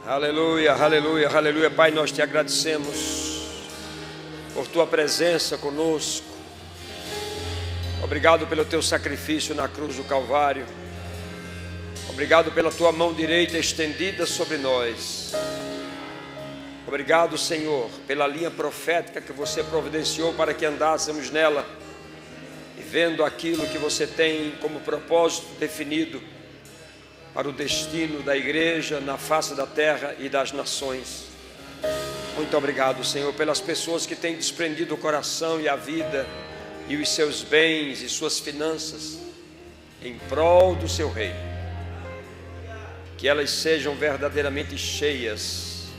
Aleluia, aleluia, aleluia. Pai, nós te agradecemos por tua presença conosco. Obrigado pelo teu sacrifício na cruz do Calvário. Obrigado pela tua mão direita estendida sobre nós. Obrigado, Senhor, pela linha profética que você providenciou para que andássemos nela e vendo aquilo que você tem como propósito definido para o destino da igreja na face da terra e das nações. Muito obrigado, Senhor, pelas pessoas que têm desprendido o coração e a vida e os seus bens e suas finanças em prol do seu reino. Que elas sejam verdadeiramente cheias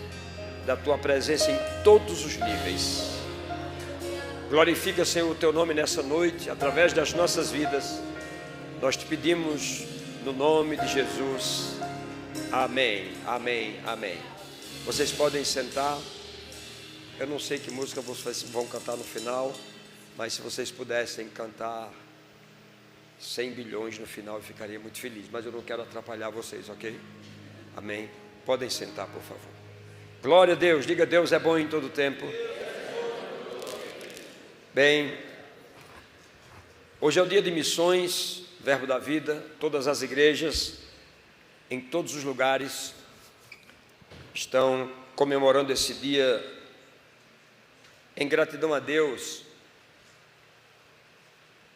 da tua presença em todos os níveis. Glorifica, Senhor, o teu nome nessa noite, através das nossas vidas. Nós te pedimos no nome de Jesus. Amém, amém, amém. Vocês podem sentar. Eu não sei que música vocês vão cantar no final, mas se vocês pudessem cantar 100 bilhões no final, eu ficaria muito feliz. Mas eu não quero atrapalhar vocês, ok? Amém. Podem sentar, por favor. Glória a Deus. Diga: Deus é bom em todo tempo. Bem, hoje é o dia de missões, Verbo da Vida. Todas as igrejas, em todos os lugares, estão comemorando esse dia em gratidão a Deus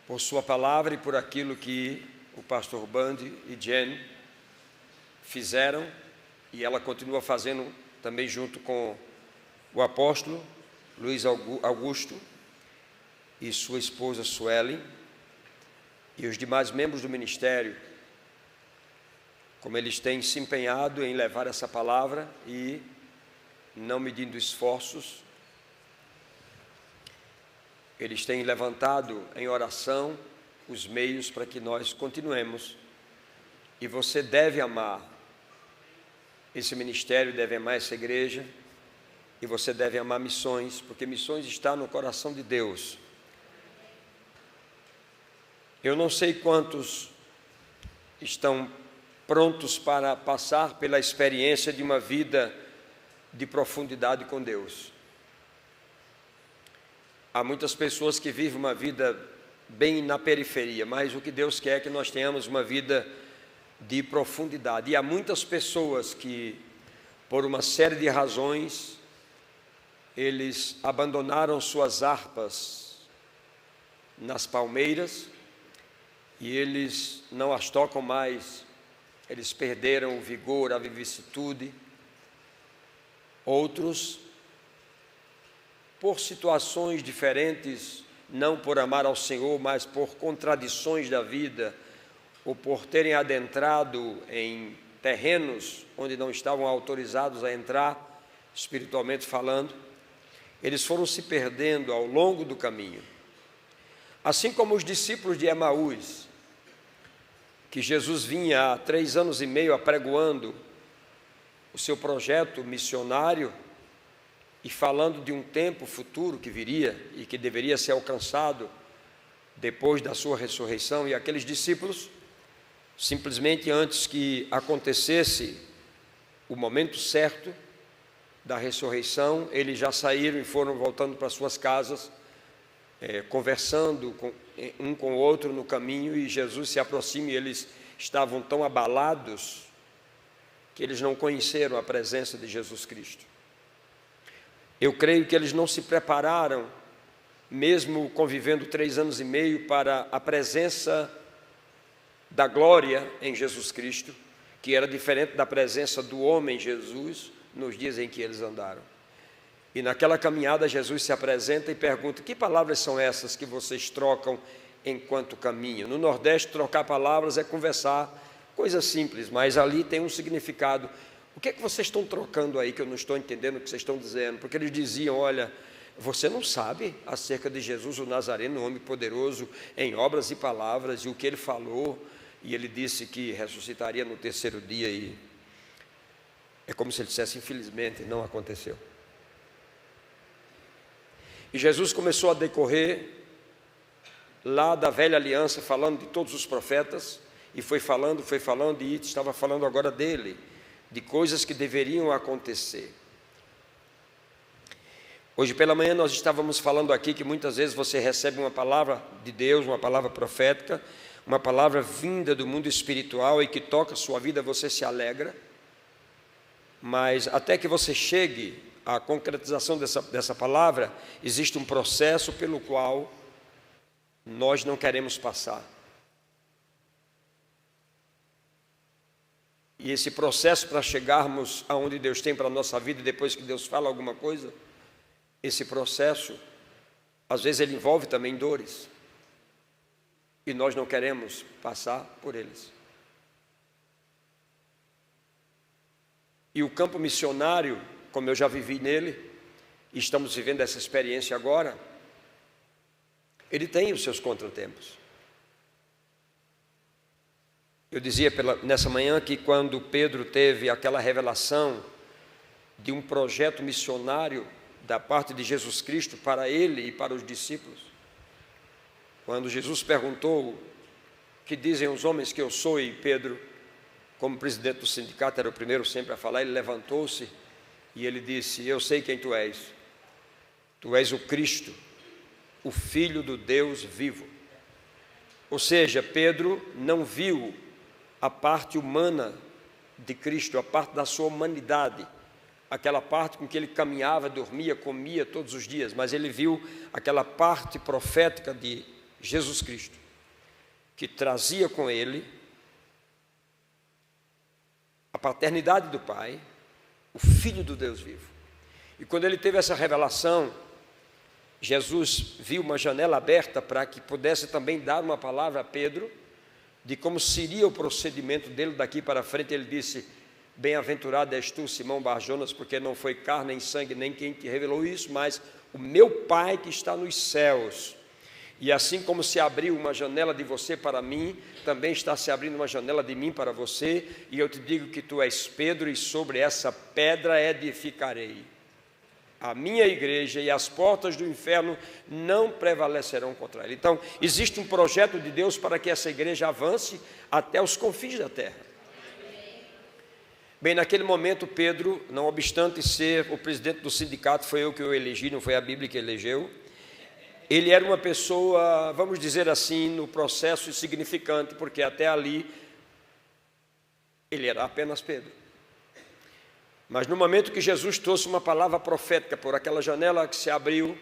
por sua palavra e por aquilo que o pastor Bundy e Jen fizeram, e ela continua fazendo também junto com o apóstolo Luiz Augusto e sua esposa Suelen e os demais membros do ministério, como eles têm se empenhado em levar essa palavra e não medindo esforços. Eles têm levantado em oração os meios para que nós continuemos. E você deve amar esse ministério, deve amar essa igreja, e você deve amar missões, porque missões está no coração de Deus. Eu não sei quantos estão prontos para passar pela experiência de uma vida de profundidade com Deus. Há muitas pessoas que vivem uma vida bem na periferia, mas o que Deus quer é que nós tenhamos uma vida de profundidade. E há muitas pessoas que, por uma série de razões, eles abandonaram suas harpas nas palmeiras e eles não as tocam mais. Eles perderam o vigor, a vicissitude. Outros, por situações diferentes, não por amar ao Senhor, mas por contradições da vida, ou por terem adentrado em terrenos onde não estavam autorizados a entrar, espiritualmente falando, eles foram se perdendo ao longo do caminho. Assim como os discípulos de Emaús, que Jesus vinha há 3 anos e meio apregoando o seu projeto missionário e falando de um tempo futuro que viria e que deveria ser alcançado depois da sua ressurreição, e aqueles discípulos, simplesmente antes que acontecesse o momento certo da ressurreição, eles já saíram e foram voltando para suas casas, conversando um com o outro no caminho, e Jesus se aproxima e eles estavam tão abalados que eles não conheceram a presença de Jesus Cristo. Eu creio que eles não se prepararam, mesmo convivendo 3 anos e meio, para a presença da glória em Jesus Cristo, que era diferente da presença do homem Jesus nos dias em que eles andaram. E naquela caminhada Jesus se apresenta e pergunta: que palavras são essas que vocês trocam enquanto caminham? No Nordeste, trocar palavras é conversar, coisa simples, mas ali tem um significado. O que é que vocês estão trocando aí que eu não estou entendendo o que vocês estão dizendo? Porque eles diziam: olha, você não sabe acerca de Jesus o Nazareno, um homem poderoso em obras e palavras, e o que ele falou, e ele disse que ressuscitaria no 3º dia, e é como se ele dissesse: infelizmente não aconteceu. E Jesus começou a decorrer lá da velha aliança, falando de todos os profetas, e foi falando, e estava falando agora dele, de coisas que deveriam acontecer. Hoje pela manhã nós estávamos falando aqui que muitas vezes você recebe uma palavra de Deus, uma palavra profética, uma palavra vinda do mundo espiritual e que toca a sua vida, você se alegra, mas até que você chegue à concretização dessa palavra, existe um processo pelo qual nós não queremos passar. E esse processo para chegarmos aonde Deus tem para a nossa vida, depois que Deus fala alguma coisa, esse processo, às vezes ele envolve também dores. E nós não queremos passar por eles. E o campo missionário, como eu já vivi nele, e estamos vivendo essa experiência agora, ele tem os seus contratempos. Eu dizia nessa manhã que quando Pedro teve aquela revelação de um projeto missionário da parte de Jesus Cristo para ele e para os discípulos, quando Jesus perguntou: que dizem os homens que eu sou? E Pedro, como presidente do sindicato, era o primeiro sempre a falar, ele levantou-se e ele disse: eu sei quem tu és o Cristo, o Filho do Deus vivo. Ou seja, Pedro não viu a parte humana de Cristo, a parte da sua humanidade, aquela parte com que ele caminhava, dormia, comia todos os dias, mas ele viu aquela parte profética de Jesus Cristo, que trazia com ele a paternidade do Pai, o Filho do Deus vivo. E quando ele teve essa revelação, Jesus viu uma janela aberta para que pudesse também dar uma palavra a Pedro, de como seria o procedimento dele daqui para frente. Ele disse: bem-aventurado és tu, Simão Bar-Jonas, porque não foi carne nem sangue, nem quem te revelou isso, mas o meu Pai que está nos céus. E assim como se abriu uma janela de você para mim, também está se abrindo uma janela de mim para você, e eu te digo que tu és Pedro, e sobre essa pedra edificarei a minha igreja, e as portas do inferno não prevalecerão contra ela. Então, existe um projeto de Deus para que essa igreja avance até os confins da terra. Bem, naquele momento, Pedro, não obstante ser o presidente do sindicato, foi eu que o elegi, não foi a Bíblia que elegeu, ele era uma pessoa, vamos dizer assim, no processo insignificante, porque até ali ele era apenas Pedro. Mas no momento que Jesus trouxe uma palavra profética por aquela janela que se abriu,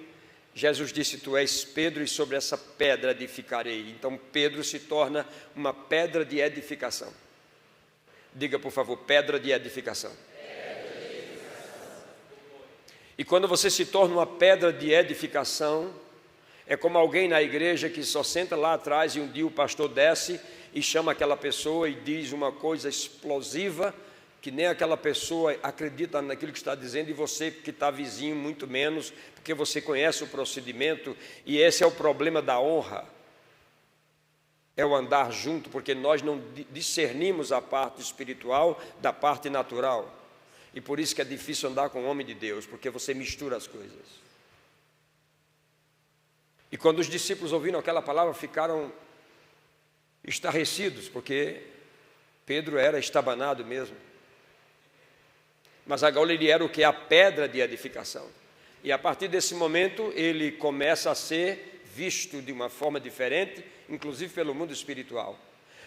Jesus disse: tu és Pedro, e sobre essa pedra edificarei. Então Pedro se torna uma pedra de edificação. Diga, por favor, pedra de edificação. Pedra de edificação. E quando você se torna uma pedra de edificação, é como alguém na igreja que só senta lá atrás e um dia o pastor desce e chama aquela pessoa e diz uma coisa explosiva, que nem aquela pessoa acredita naquilo que está dizendo, e você que está vizinho muito menos, porque você conhece o procedimento. E esse é o problema da honra, é o andar junto, porque nós não discernimos a parte espiritual da parte natural, e por isso que é difícil andar com o homem de Deus, porque você mistura as coisas. E quando os discípulos ouviram aquela palavra, ficaram estarrecidos, porque Pedro era estabanado mesmo. Mas agora ele era o que? A pedra de edificação. E a partir desse momento ele começa a ser visto de uma forma diferente, inclusive pelo mundo espiritual.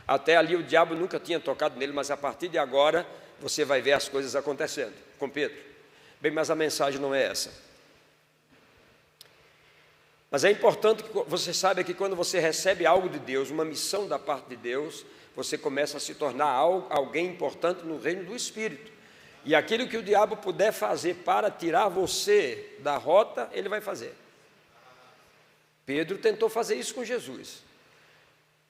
Até ali o diabo nunca tinha tocado nele, mas a partir de agora você vai ver as coisas acontecendo com Pedro. Bem, mas a mensagem não é essa. Mas é importante que você saiba que quando você recebe algo de Deus, uma missão da parte de Deus, você começa a se tornar alguém importante no reino do Espírito. E aquilo que o diabo puder fazer para tirar você da rota, ele vai fazer. Pedro tentou fazer isso com Jesus.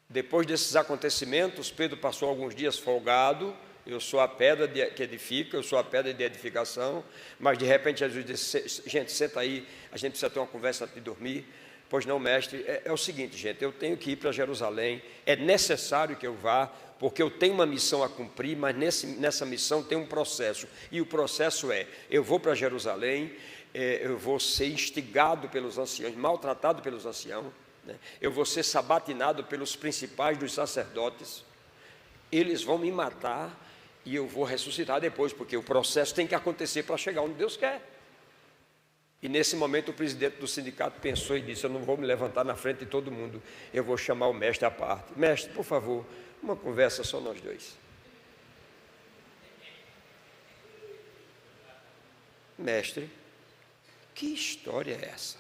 Depois desses acontecimentos, Pedro passou alguns dias folgado. Eu sou a pedra que edifica, eu sou a pedra de edificação. Mas de repente Jesus disse: gente, senta aí, a gente precisa ter uma conversa antes de dormir. Pois não, mestre, é o seguinte, gente, eu tenho que ir para Jerusalém, é necessário que eu vá, porque eu tenho uma missão a cumprir, mas nessa missão tem um processo, e o processo é: eu vou para Jerusalém, eu vou ser instigado pelos anciãos, maltratado pelos anciãos, né? Eu vou ser sabatinado pelos principais dos sacerdotes, eles vão me matar, E eu vou ressuscitar depois, porque o processo tem que acontecer para chegar onde Deus quer. E nesse momento o presidente do sindicato pensou e disse: eu não vou me levantar na frente de todo mundo, eu vou chamar o mestre à parte. Mestre, por favor, uma conversa só nós dois. Mestre, que história é essa?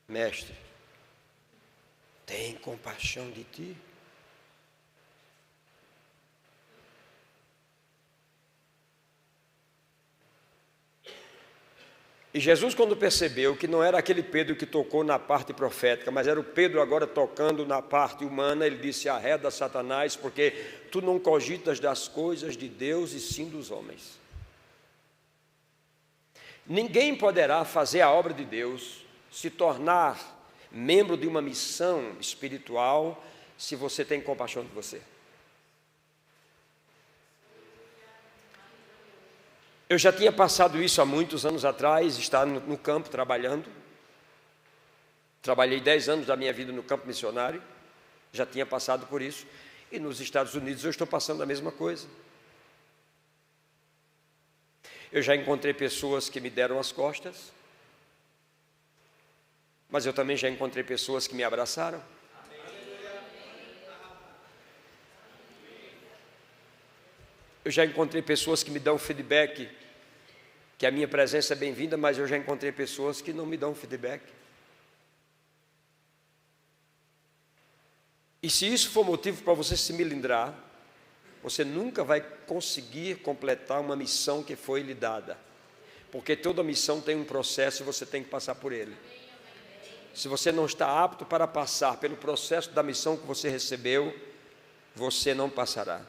Mestre, tem compaixão de ti? E Jesus, quando percebeu que não era aquele Pedro que tocou na parte profética, mas era o Pedro agora tocando na parte humana, ele disse: arreda, Satanás, porque tu não cogitas das coisas de Deus e sim dos homens. Ninguém poderá fazer a obra de Deus, se tornar membro de uma missão espiritual, se você tem compaixão de você. Eu já tinha passado isso há muitos anos atrás, estar no campo trabalhando. Trabalhei 10 anos da minha vida no campo missionário, já tinha passado por isso. E nos Estados Unidos eu estou passando a mesma coisa. Eu já encontrei pessoas que me deram as costas, mas eu também já encontrei pessoas que me abraçaram. Eu já encontrei pessoas que me dão feedback, que a minha presença é bem-vinda, mas eu já encontrei pessoas que não me dão feedback. E se isso for motivo para você se melindrar, você nunca vai conseguir completar uma missão que foi lhe dada. Porque toda missão tem um processo e você tem que passar por ele. Se você não está apto para passar pelo processo da missão que você recebeu, você não passará.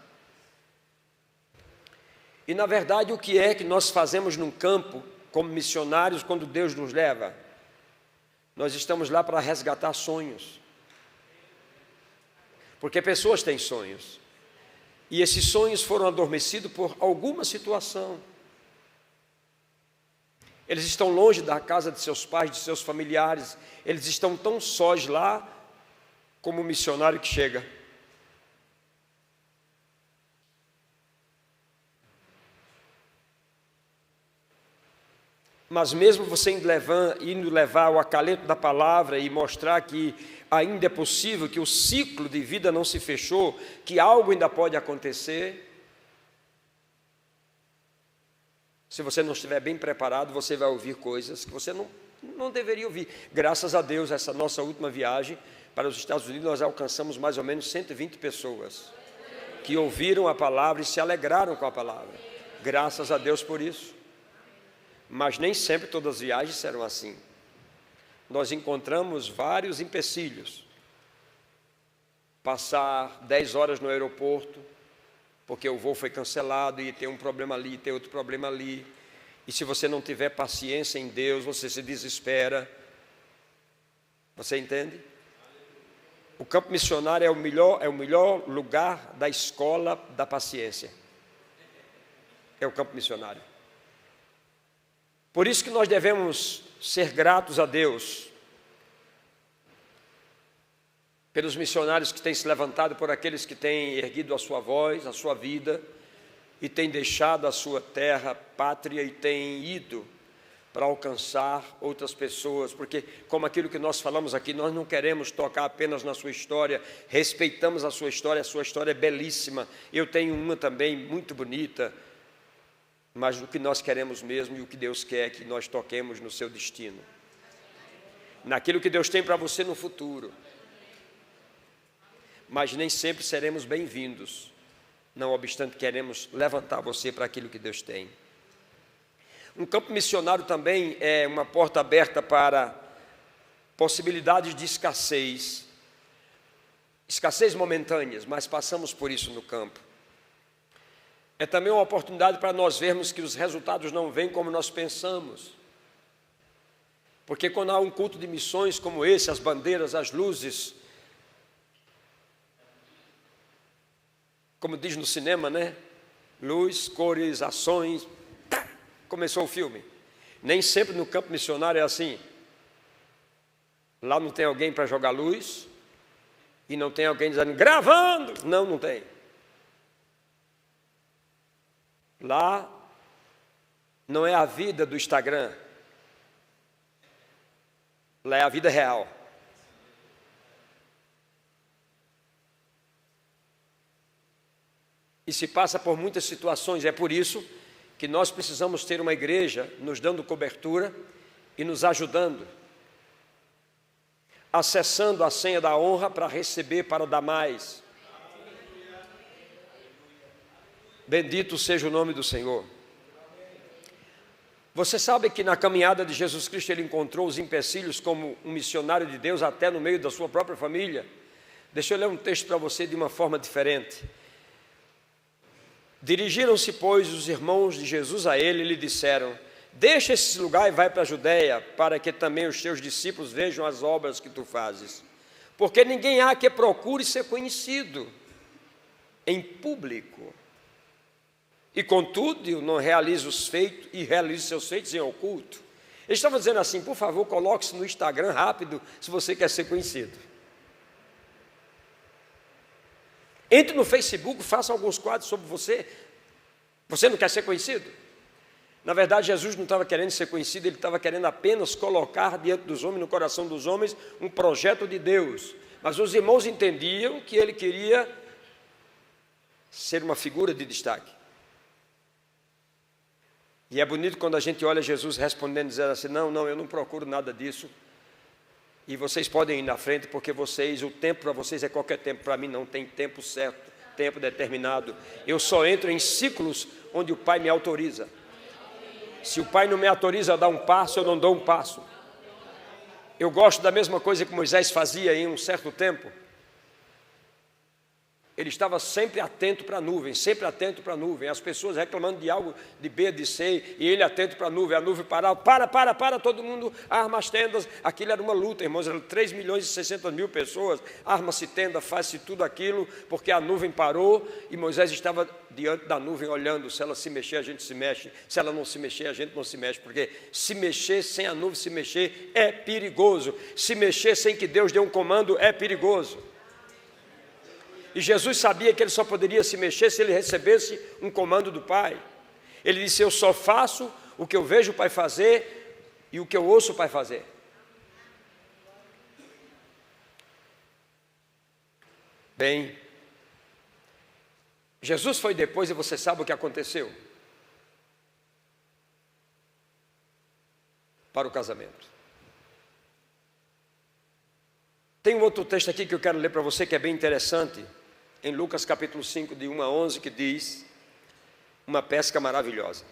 E na verdade, o que é que nós fazemos num campo, como missionários, quando Deus nos leva? Nós estamos lá para resgatar sonhos. Porque pessoas têm sonhos. E esses sonhos foram adormecidos por alguma situação. Eles estão longe da casa de seus pais, de seus familiares. Eles estão tão sós lá, como o missionário que chega. Mas mesmo você indo levar o acalento da palavra e mostrar que ainda é possível, que o ciclo de vida não se fechou, que algo ainda pode acontecer, se você não estiver bem preparado, você vai ouvir coisas que você não deveria ouvir. Graças a Deus, essa nossa última viagem para os Estados Unidos, nós alcançamos mais ou menos 120 pessoas que ouviram a palavra e se alegraram com a palavra. Graças a Deus por isso. Mas nem sempre todas as viagens serão assim. Nós encontramos vários empecilhos. Passar 10 horas no aeroporto, porque o voo foi cancelado e tem um problema ali, tem outro problema ali. E se você não tiver paciência em Deus, você se desespera. Você entende? O campo missionário é o melhor lugar da escola da paciência. É o campo missionário. Por isso que nós devemos ser gratos a Deus pelos missionários que têm se levantado, por aqueles que têm erguido a sua voz, a sua vida, e têm deixado a sua terra, pátria, e têm ido para alcançar outras pessoas, porque, como aquilo que nós falamos aqui, nós não queremos tocar apenas na sua história, respeitamos a sua história é belíssima, eu tenho uma também muito bonita, mas o que nós queremos mesmo e o que Deus quer é que nós toquemos no seu destino, naquilo que Deus tem para você no futuro. Mas nem sempre seremos bem-vindos, não obstante queremos levantar você para aquilo que Deus tem. Um campo missionário também é uma porta aberta para possibilidades de escassez momentâneas, mas passamos por isso no campo. É também uma oportunidade para nós vermos que os resultados não vêm como nós pensamos. Porque quando há um culto de missões como esse, as bandeiras, as luzes, como diz no cinema, né? Luz, cores, ações, tá, começou o filme. Nem sempre no campo missionário é assim. Lá não tem alguém para jogar luz, E não tem alguém dizendo, gravando. Não, não tem. Lá não é a vida do Instagram. Lá é a vida real. E se passa por muitas situações. É por isso que nós precisamos ter uma igreja nos dando cobertura e nos ajudando, acessando a senha da honra para receber, para dar mais. Bendito seja o nome do Senhor. Você sabe que na caminhada de Jesus Cristo ele encontrou os empecilhos como um missionário de Deus até no meio da sua própria família? Deixa eu ler um texto para você de uma forma diferente. Dirigiram-se, pois, os irmãos de Jesus a ele e lhe disseram, deixa esse lugar e vai para a Judéia, para que também os teus discípulos vejam as obras que tu fazes. Porque ninguém há que procure ser conhecido em público. E contudo, não realiza os feitos e realiza seus feitos em oculto. Eles estavam dizendo assim, por favor, coloque-se no Instagram rápido, se você quer ser conhecido. Entre no Facebook, faça alguns quadros sobre você. Você não quer ser conhecido? Na verdade, Jesus não estava querendo ser conhecido, ele estava querendo apenas colocar diante dos homens, no coração dos homens, um projeto de Deus. Mas os irmãos entendiam que ele queria ser uma figura de destaque. E é bonito quando a gente olha Jesus respondendo, dizendo assim, não, eu não procuro nada disso. E vocês podem ir na frente, porque o tempo para vocês é qualquer tempo. Para mim não tem tempo certo, tempo determinado. Eu só entro em ciclos onde o Pai me autoriza. Se o Pai não me autoriza a dar um passo, eu não dou um passo. Eu gosto da mesma coisa que Moisés fazia em um certo tempo. Ele estava sempre atento para a nuvem, sempre atento para a nuvem. As pessoas reclamando de algo de B, de C, e ele atento para a nuvem parava, para, todo mundo arma as tendas. Aquilo era uma luta, irmãos, eram 3.600.000 pessoas, arma-se tenda, faz-se tudo aquilo, porque a nuvem parou, e Moisés estava diante da nuvem olhando, se ela se mexer, a gente se mexe, se ela não se mexer, a gente não se mexe, porque se mexer sem a nuvem se mexer é perigoso, se mexer sem que Deus dê um comando é perigoso. E Jesus sabia que ele só poderia se mexer se ele recebesse um comando do Pai. Ele disse, eu só faço o que eu vejo o Pai fazer e o que eu ouço o Pai fazer. Bem, Jesus foi depois e você sabe o que aconteceu? Para o casamento. Tem um outro texto aqui que eu quero ler para você que é bem interessante. Em Lucas capítulo 5, de 1 a 11, que diz uma pesca maravilhosa.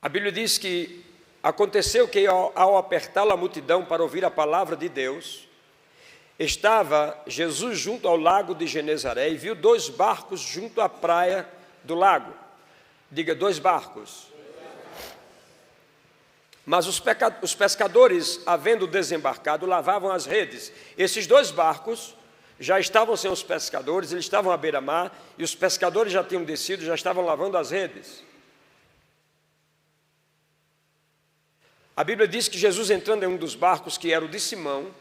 A Bíblia diz que aconteceu que ao apertá-la a multidão para ouvir a palavra de Deus, estava Jesus junto ao lago de Genezaré e viu 2 barcos junto à praia do lago. Diga, 2 barcos. Mas os pescadores, havendo desembarcado, lavavam as redes. Esses 2 barcos já estavam sem os pescadores, eles estavam à beira-mar, e os pescadores já tinham descido, já estavam lavando as redes. A Bíblia diz que Jesus, entrando em um dos barcos, que era o de Simão,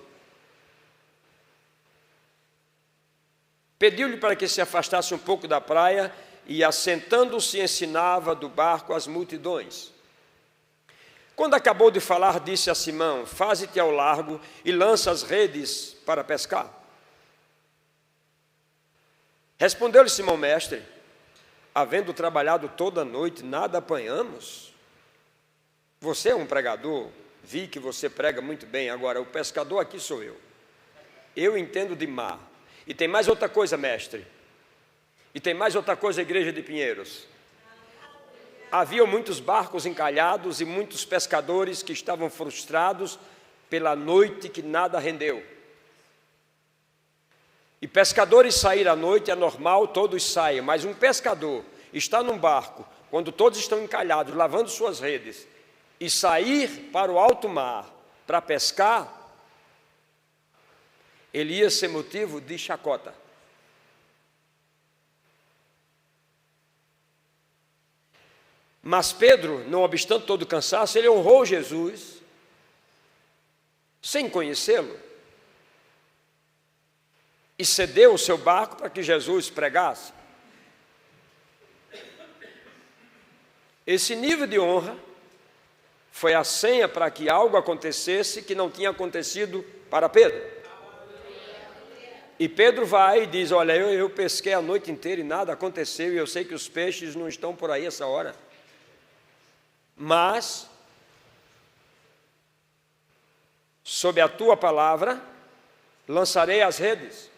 pediu-lhe para que se afastasse um pouco da praia, e assentando-se ensinava do barco as multidões. Quando acabou de falar, disse a Simão, faze-te ao largo e lança as redes para pescar. Respondeu-lhe Simão, mestre, havendo trabalhado toda a noite, nada apanhamos? Você é um pregador, vi que você prega muito bem, agora o pescador aqui sou eu. Eu entendo de mar. E tem mais outra coisa, mestre. E tem mais outra coisa, igreja de Pinheiros. Havia muitos barcos encalhados e muitos pescadores que estavam frustrados pela noite que nada rendeu. E pescadores sair à noite é normal, todos saem, mas um pescador está num barco, quando todos estão encalhados, lavando suas redes, e sair para o alto mar para pescar, ele ia ser motivo de chacota. Mas Pedro, não obstante todo o cansaço, ele honrou Jesus, sem conhecê-lo, e cedeu o seu barco para que Jesus pregasse. Esse nível de honra foi a senha para que algo acontecesse que não tinha acontecido para Pedro. E Pedro vai e diz: olha, eu pesquei a noite inteira e nada aconteceu, e eu sei que os peixes não estão por aí essa hora. Mas, sob a tua palavra, lançarei as redes.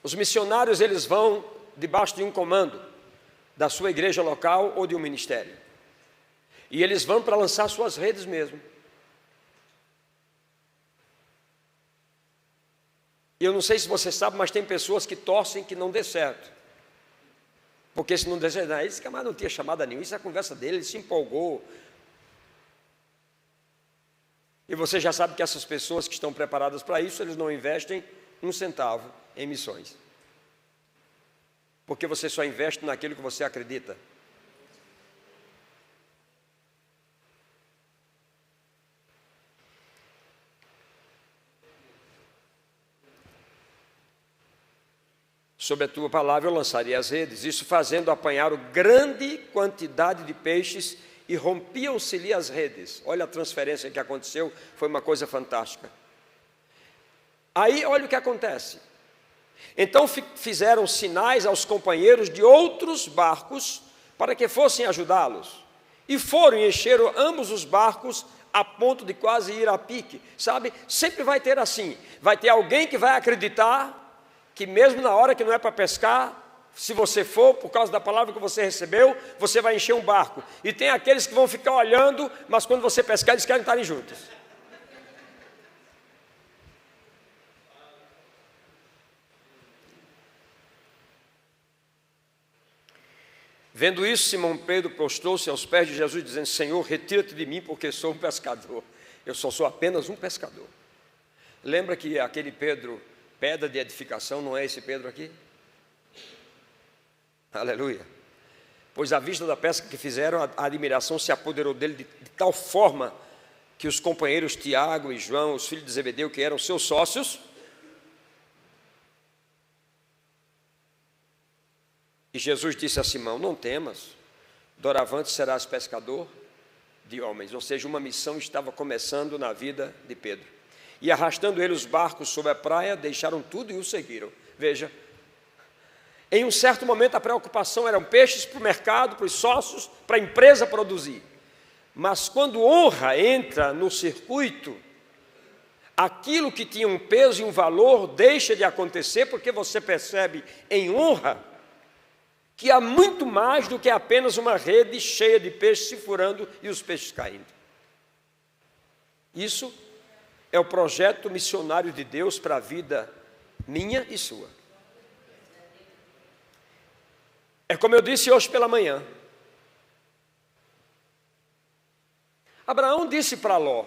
Os missionários, eles vão debaixo de um comando da sua igreja local ou de um ministério. E eles vão para lançar suas redes mesmo. E eu não sei se você sabe, mas tem pessoas que torcem que não dê certo. Porque se não der certo, esse camarada não tinha chamada nenhuma, isso é a conversa dele, ele se empolgou. E você já sabe que essas pessoas que estão preparadas para isso, eles não investem um centavo em missões. Porque você só investe naquilo que você acredita. Sob a tua palavra eu lançaria as redes, isso fazendo apanhar grande quantidade de peixes e rompiam-se-lhe as redes. Olha a transferência que aconteceu, foi uma coisa fantástica. Aí olha o que acontece. Então fizeram sinais aos companheiros de outros barcos para que fossem ajudá-los. E foram e encheram ambos os barcos a ponto de quase ir a pique. Sabe, sempre vai ter assim, vai ter alguém que vai acreditar que mesmo na hora que não é para pescar, se você for, por causa da palavra que você recebeu, você vai encher um barco. E tem aqueles que vão ficar olhando, mas quando você pescar, eles querem estarem juntos. Vendo isso, Simão Pedro prostrou-se aos pés de Jesus, dizendo: Senhor, retira-te de mim, porque sou um pescador. Eu só sou apenas um pescador. Lembra que aquele Pedro, pedra de edificação, não é esse Pedro aqui? Aleluia. Pois à vista da pesca que fizeram, a admiração se apoderou dele de tal forma que os companheiros Tiago e João, os filhos de Zebedeu, que eram seus sócios, e Jesus disse a Simão: não temas, doravante serás pescador de homens. Ou seja, uma missão estava começando na vida de Pedro. E arrastando ele os barcos sobre a praia, deixaram tudo e o seguiram. Veja, em um certo momento a preocupação eram peixes para o mercado, para os sócios, para a empresa produzir. Mas quando honra entra no circuito, aquilo que tinha um peso e um valor deixa de acontecer, porque você percebe em honra que há muito mais do que apenas uma rede cheia de peixes se furando e os peixes caindo. Isso é o projeto missionário de Deus para a vida minha e sua. É como eu disse hoje pela manhã. Abraão disse para Ló: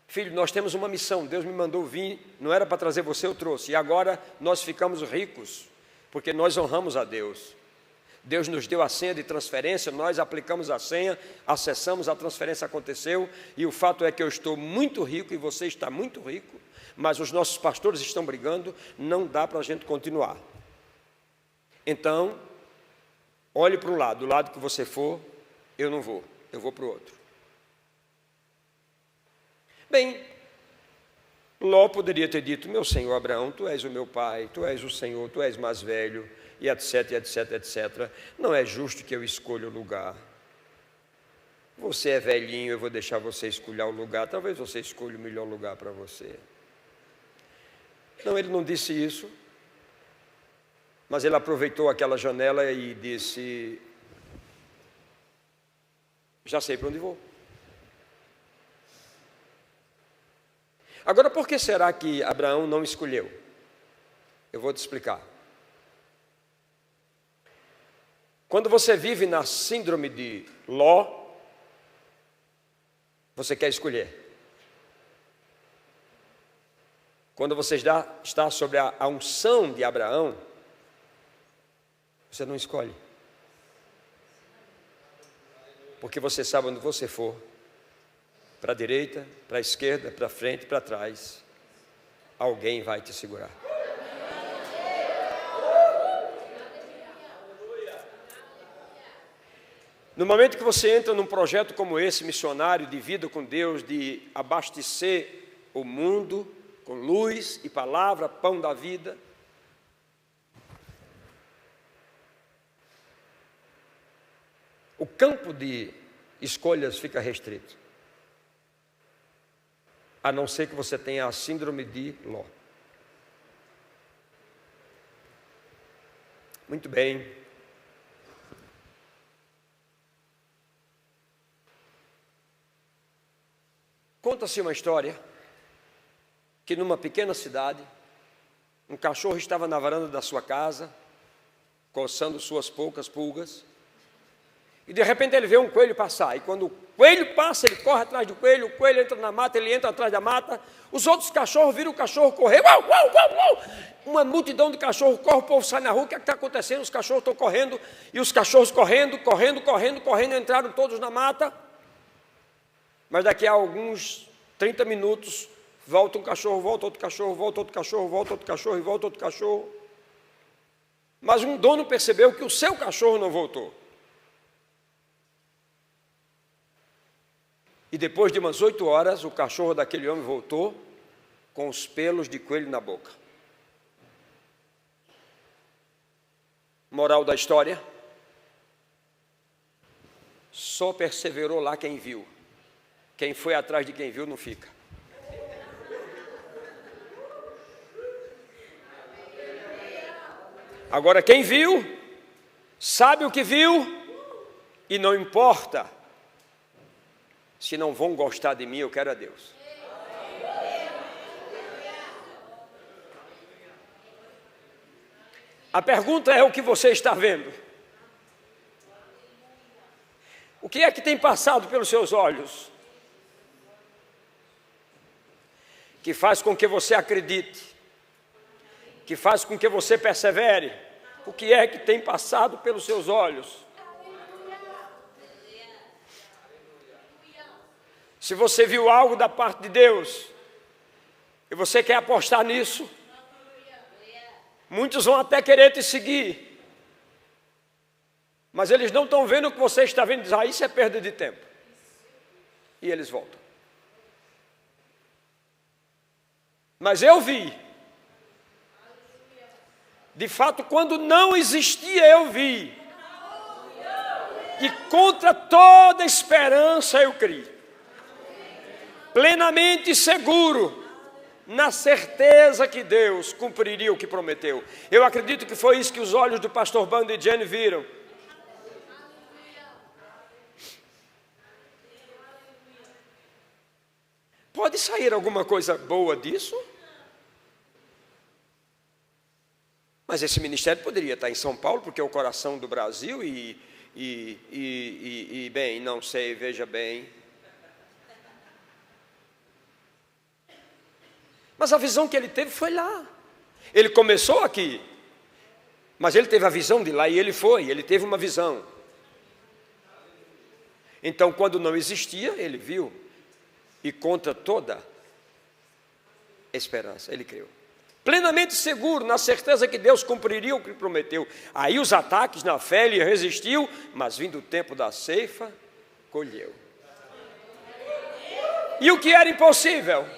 filho, nós temos uma missão, Deus me mandou vir, não era para trazer você, eu trouxe. E agora nós ficamos ricos, porque nós honramos a Deus. Deus nos deu a senha de transferência, nós aplicamos a senha, acessamos, a transferência aconteceu, e o fato é que eu estou muito rico e você está muito rico, mas os nossos pastores estão brigando, não dá para a gente continuar. Então, olhe para um lado, do lado que você for, eu não vou, eu vou para o outro. Bem, Ló poderia ter dito: meu senhor Abraão, tu és o meu pai, tu és o Senhor, tu és mais velho, e etc, etc, etc. Não é justo que eu escolha o lugar. Você é velhinho, eu vou deixar você escolher o lugar. Talvez você escolha o melhor lugar para você. Não, ele não disse isso. Mas ele aproveitou aquela janela e disse: já sei para onde vou. Agora, por que será que Abraão não escolheu? Eu vou te explicar. Quando você vive na síndrome de Ló, você quer escolher. Quando você está sobre a unção de Abraão, Você não escolhe. Porque você sabe onde você for, para a direita, para a esquerda, para frente, para trás, alguém vai te segurar. No momento que você entra num projeto como esse, missionário, de vida com Deus, de abastecer o mundo com luz e palavra, pão da vida, o campo de escolhas fica restrito, a não ser que você tenha a síndrome de Ló. Muito bem. Conta-se uma história que numa pequena cidade, um cachorro estava na varanda da sua casa, coçando suas poucas pulgas, e de repente ele vê um coelho passar, e quando o coelho passa, ele corre atrás do coelho, o coelho entra na mata, ele entra atrás da mata, os outros cachorros viram o cachorro correr, uau, uau, uau, uau. Uma multidão de cachorros corre, o povo sai na rua, o que está acontecendo? Os cachorros estão correndo, e os cachorros correndo, entraram todos na mata, mas daqui a alguns 30 minutos, volta um cachorro, volta outro cachorro, volta outro cachorro, volta outro cachorro e volta outro cachorro. Mas um dono percebeu que o seu cachorro não voltou. E depois de umas 8 horas, o cachorro daquele homem voltou com os pelos de coelho na boca. Moral da história: só perseverou lá quem viu. Quem foi atrás de quem viu não fica. Agora, quem viu, sabe o que viu, e não importa se não vão gostar de mim, eu quero a Deus. A pergunta é: o que você está vendo? O que é que tem passado pelos seus olhos, que faz com que você acredite, que faz com que você persevere? O que é que tem passado pelos seus olhos? Se você viu algo da parte de Deus, e você quer apostar nisso, muitos vão até querer te seguir, mas eles não estão vendo o que você está vendo, dizem: isso é perda de tempo, e eles voltam. Mas eu vi, de fato, quando não existia, eu vi, e contra toda esperança eu criei, plenamente seguro, na certeza que Deus cumpriria o que prometeu. Eu acredito que foi isso que os olhos do pastor Bando e Jenny viram. Pode sair alguma coisa boa disso? Mas esse ministério poderia estar em São Paulo, porque é o coração do Brasil bem, não sei, veja bem. Mas a visão que ele teve foi lá. Ele começou aqui, mas ele teve a visão de lá, e ele teve uma visão. Então, quando não existia, ele viu, e contra toda esperança, ele creu. Plenamente seguro, na certeza que Deus cumpriria o que prometeu. Aí os ataques na fé, ele resistiu, mas vindo o tempo da ceifa, colheu. E o que era impossível?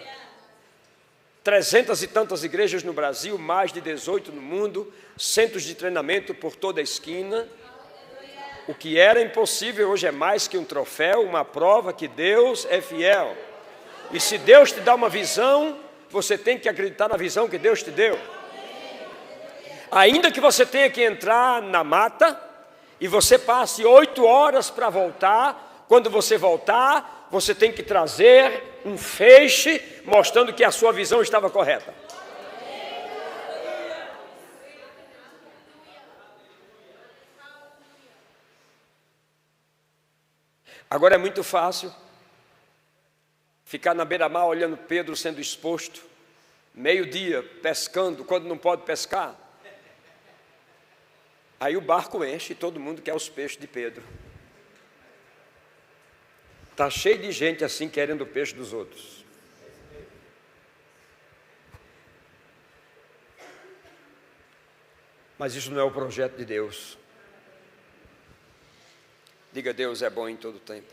300 e tantas igrejas no Brasil, mais de 18 no mundo, centros de treinamento por toda a esquina. O que era impossível hoje é mais que um troféu, uma prova que Deus é fiel. E se Deus te dá uma visão, você tem que acreditar na visão que Deus te deu. Ainda que você tenha que entrar na mata e você passe 8 horas para voltar, quando você voltar, você tem que trazer um feixe mostrando que a sua visão estava correta. Agora é muito fácil ficar na beira-mar olhando Pedro sendo exposto, meio-dia pescando, quando não pode pescar. Aí o barco enche e todo mundo quer os peixes de Pedro. Está cheio de gente assim querendo o peixe dos outros. Mas isso não é o projeto de Deus. Diga: Deus é bom em todo tempo.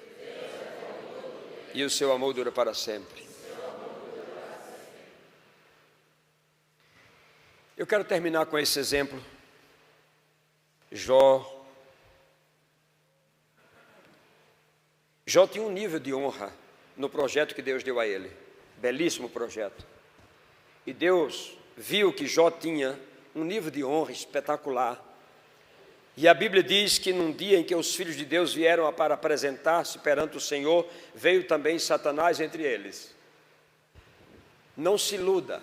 E o seu amor dura para sempre. Eu quero terminar com esse exemplo. Jó tinha um nível de honra no projeto que Deus deu a ele. Belíssimo projeto. E Deus viu que Jó tinha um nível de honra espetacular. E a Bíblia diz que num dia em que os filhos de Deus vieram para apresentar-se perante o Senhor, veio também Satanás entre eles. Não se iluda.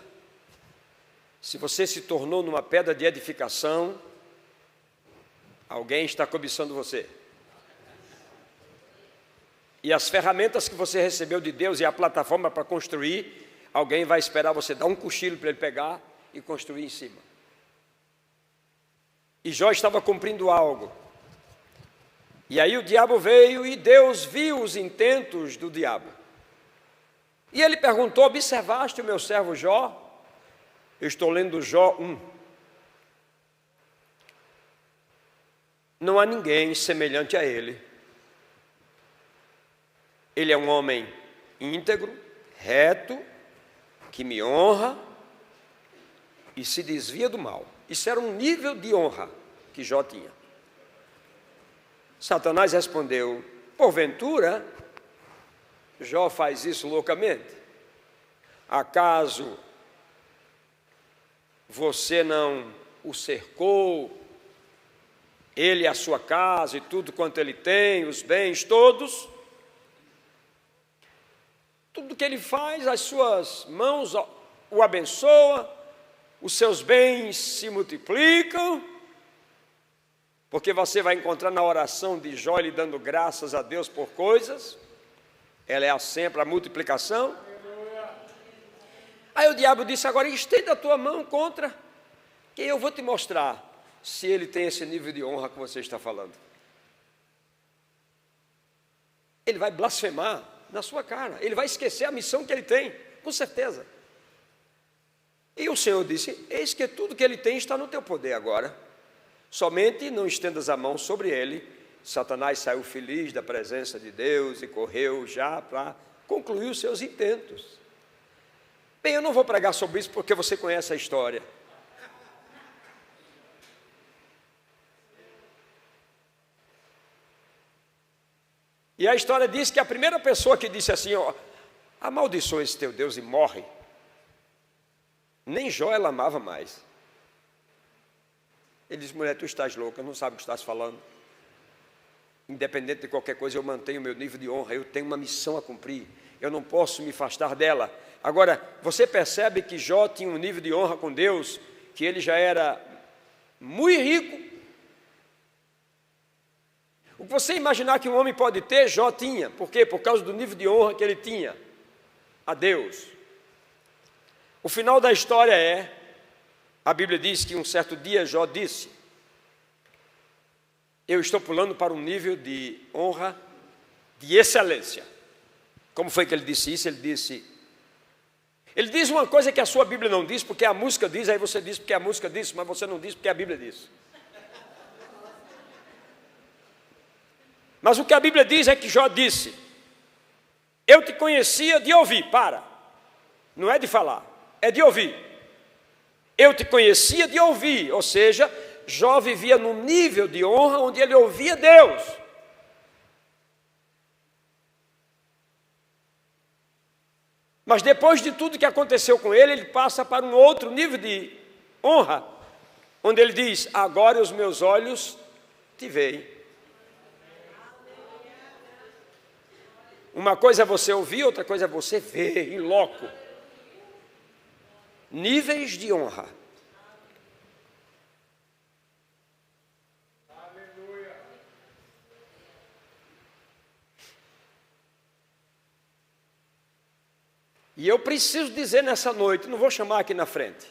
Se você se tornou numa pedra de edificação, alguém está cobiçando você. E as ferramentas que você recebeu de Deus e a plataforma para construir, alguém vai esperar você dar um cochilo para ele pegar e construir em cima. E Jó estava cumprindo algo. E aí o diabo veio e Deus viu os intentos do diabo. E ele perguntou: observaste o meu servo Jó? Eu estou lendo Jó 1. Não há ninguém semelhante a ele. Ele é um homem íntegro, reto, que me honra e se desvia do mal. Isso era um nível de honra que Jó tinha. Satanás respondeu: porventura, Jó faz isso loucamente? Acaso você não o cercou, ele e a sua casa e tudo quanto ele tem, os bens todos? Tudo que ele faz, as suas mãos o abençoam, os seus bens se multiplicam, porque você vai encontrar na oração de Jó ele dando graças a Deus por coisas. Ela é sempre a multiplicação. Aí o diabo disse: agora estenda a tua mão contra, que eu vou te mostrar se ele tem esse nível de honra que você está falando. Ele vai blasfemar na sua cara, ele vai esquecer a missão que ele tem, com certeza. E o Senhor disse: eis que tudo que ele tem está no teu poder agora, somente não estendas a mão sobre ele. Satanás saiu feliz da presença de Deus e correu já para concluir os seus intentos. Bem, eu não vou pregar sobre isso porque você conhece a história. E a história diz que a primeira pessoa que disse assim: ó, amaldiçoa esse teu Deus e morre, nem Jó ela amava mais. Ele disse: mulher, tu estás louca, não sabe o que estás falando. Independente de qualquer coisa, eu mantenho o meu nível de honra, eu tenho uma missão a cumprir, eu não posso me afastar dela. Agora, você percebe que Jó tinha um nível de honra com Deus, que ele já era muito rico. O que você imaginar que um homem pode ter, Jó tinha. Por quê? Por causa do nível de honra que ele tinha a Deus. O final da história é, a Bíblia diz que um certo dia Jó disse: eu estou pulando para um nível de honra, de excelência. Como foi que ele disse isso? Ele diz uma coisa que a sua Bíblia não diz, porque a música diz, aí você diz porque a música diz, mas você não diz porque a Bíblia diz. Mas o que a Bíblia diz é que Jó disse: eu te conhecia de ouvir. Não é de falar, é de ouvir. Eu te conhecia de ouvir, ou seja, Jó vivia num nível de honra onde ele ouvia Deus. Mas depois de tudo que aconteceu com ele, ele passa para um outro nível de honra, onde ele diz: agora os meus olhos te veem. Uma coisa é você ouvir, outra coisa é você ver em loco. Níveis de honra. E eu preciso dizer nessa noite, não vou chamar aqui na frente,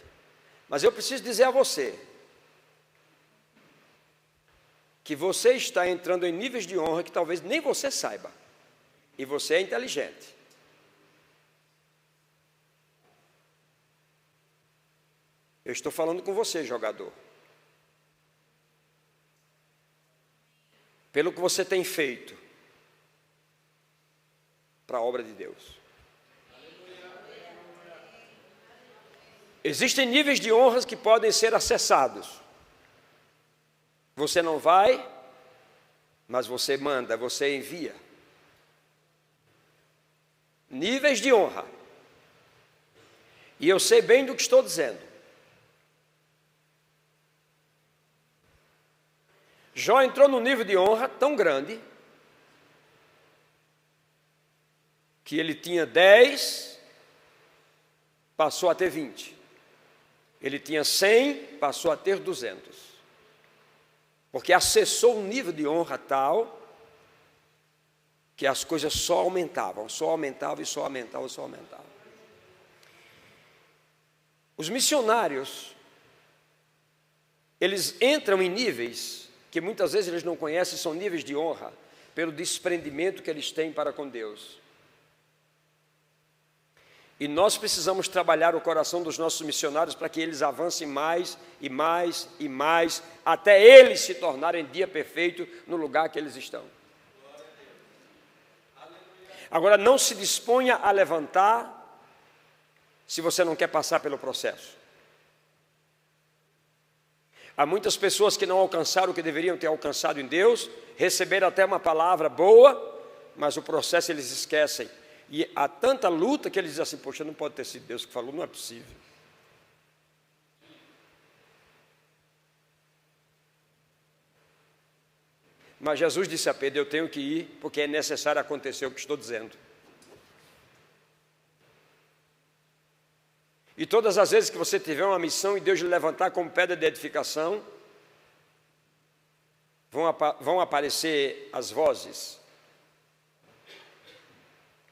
mas eu preciso dizer a você: que você está entrando em níveis de honra que talvez nem você saiba. E você é inteligente. Eu estou falando com você, jogador. Pelo que você tem feito para a obra de Deus. Existem níveis de honras que podem ser acessados. Você não vai, mas você manda, você envia. Níveis de honra. E eu sei bem do que estou dizendo. Jó entrou num nível de honra tão grande que ele tinha 10, passou a ter 20. Ele tinha 100, passou a ter 200. Porque acessou um nível de honra tal que as coisas só aumentavam e só aumentavam. Os missionários, eles entram em níveis que muitas vezes eles não conhecem, são níveis de honra, pelo desprendimento que eles têm para com Deus. E nós precisamos trabalhar o coração dos nossos missionários para que eles avancem mais e mais e mais, até eles se tornarem dia perfeito no lugar que eles estão. Agora, não se disponha a levantar se você não quer passar pelo processo. Há muitas pessoas que não alcançaram o que deveriam ter alcançado em Deus, receberam até uma palavra boa, mas o processo eles esquecem. E há tanta luta que eles dizem assim, poxa, não pode ter sido Deus que falou, não é possível. Mas Jesus disse a Pedro, eu tenho que ir, porque é necessário acontecer o que estou dizendo. E todas as vezes que você tiver uma missão e Deus lhe levantar como pedra de edificação, vão aparecer as vozes.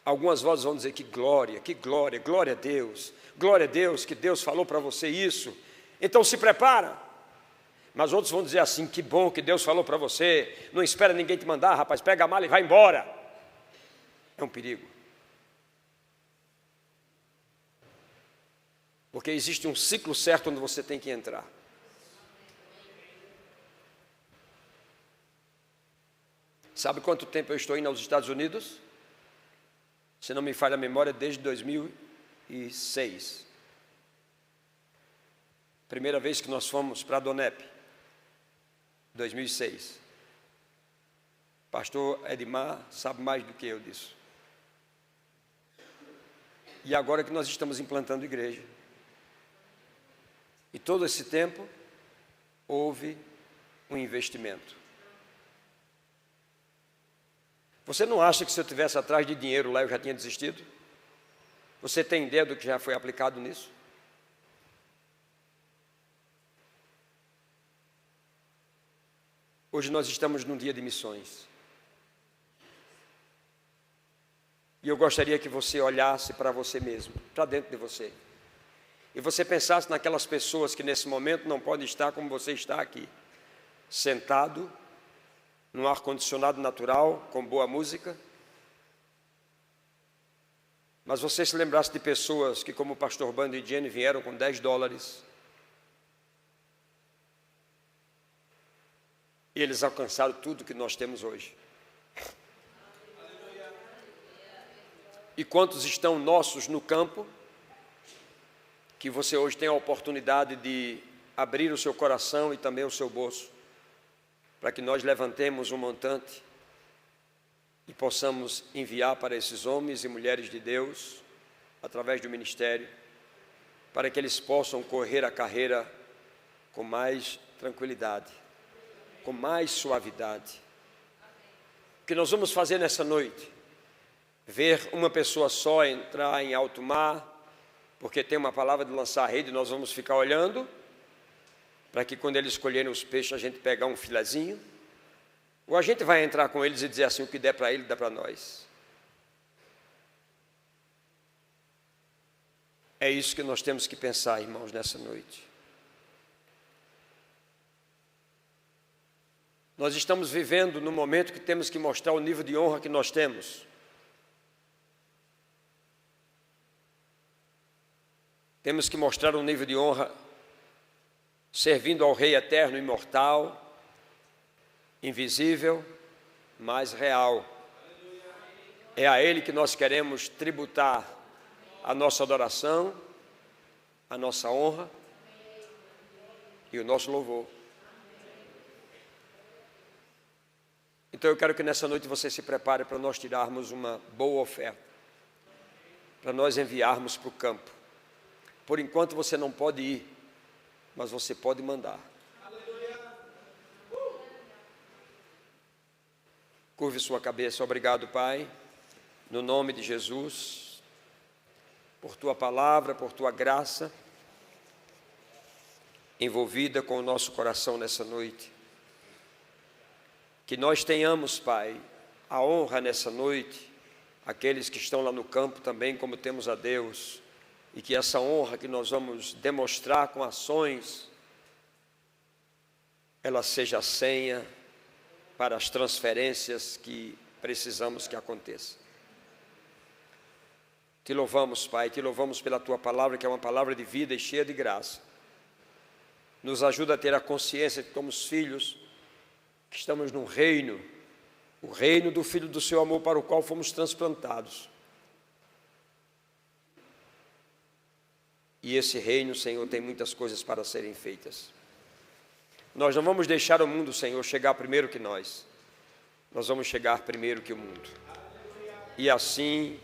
Algumas vozes vão dizer que glória, glória a Deus, que Deus falou para você isso. Então se prepara. Mas outros vão dizer assim, que bom que Deus falou para você, não espera ninguém te mandar, rapaz, pega a mala e vai embora. É um perigo. Porque existe um ciclo certo onde você tem que entrar. Sabe quanto tempo eu estou indo aos Estados Unidos? Se não me falha a memória, desde 2006. Primeira vez que nós fomos para a Donep, 2006. Pastor Edmar sabe mais do que eu disso. E agora que nós estamos implantando igreja. E todo esse tempo, houve um investimento. Você não acha que se eu estivesse atrás de dinheiro lá, eu já tinha desistido? Você tem ideia do que já foi aplicado nisso? Hoje nós estamos num dia de missões. E eu gostaria que você olhasse para você mesmo, para dentro de você. E você pensasse naquelas pessoas que nesse momento não podem estar como você está aqui, sentado, num ar-condicionado natural, com boa música. Mas você se lembrasse de pessoas que, como o pastor Bando e Jenny, vieram com $10. E eles alcançaram tudo que nós temos hoje. E quantos estão nossos no campo, que você hoje tem a oportunidade de abrir o seu coração e também o seu bolso, para que nós levantemos um montante e possamos enviar para esses homens e mulheres de Deus, através do ministério, para que eles possam correr a carreira com mais tranquilidade, com mais suavidade. O que nós vamos fazer nessa noite? Ver uma pessoa só entrar em alto mar, porque tem uma palavra de lançar a rede, nós vamos ficar olhando, para que quando eles escolherem os peixes, a gente pegar um filezinho, ou a gente vai entrar com eles e dizer assim, o que der para ele, dá para nós. É isso que nós temos que pensar, irmãos, nessa noite. Nós estamos vivendo no momento que temos que mostrar o nível de honra que nós temos. Temos que mostrar um nível de honra servindo ao Rei eterno, imortal, invisível, mas real. É a Ele que nós queremos tributar a nossa adoração, a nossa honra e o nosso louvor. Então eu quero que nessa noite você se prepare para nós tirarmos uma boa oferta, para nós enviarmos para o campo. Por enquanto você não pode ir, mas você pode mandar. Curve sua cabeça. Obrigado, Pai, no nome de Jesus, por Tua palavra, por Tua graça, envolvida com o nosso coração nessa noite. Que nós tenhamos, Pai, a honra nessa noite, aqueles que estão lá no campo também, como temos a Deus, e que essa honra que nós vamos demonstrar com ações, ela seja a senha para as transferências que precisamos que aconteçam. Te louvamos, Pai, te louvamos pela Tua palavra, que é uma palavra de vida e cheia de graça. Nos ajuda a ter a consciência de que somos filhos, que estamos num reino, o reino do Filho do Seu amor, para o qual fomos transplantados. E esse reino, Senhor, tem muitas coisas para serem feitas. Nós não vamos deixar o mundo, Senhor, chegar primeiro que nós. Nós vamos chegar primeiro que o mundo. E assim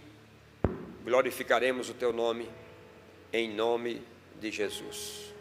glorificaremos o Teu nome, em nome de Jesus.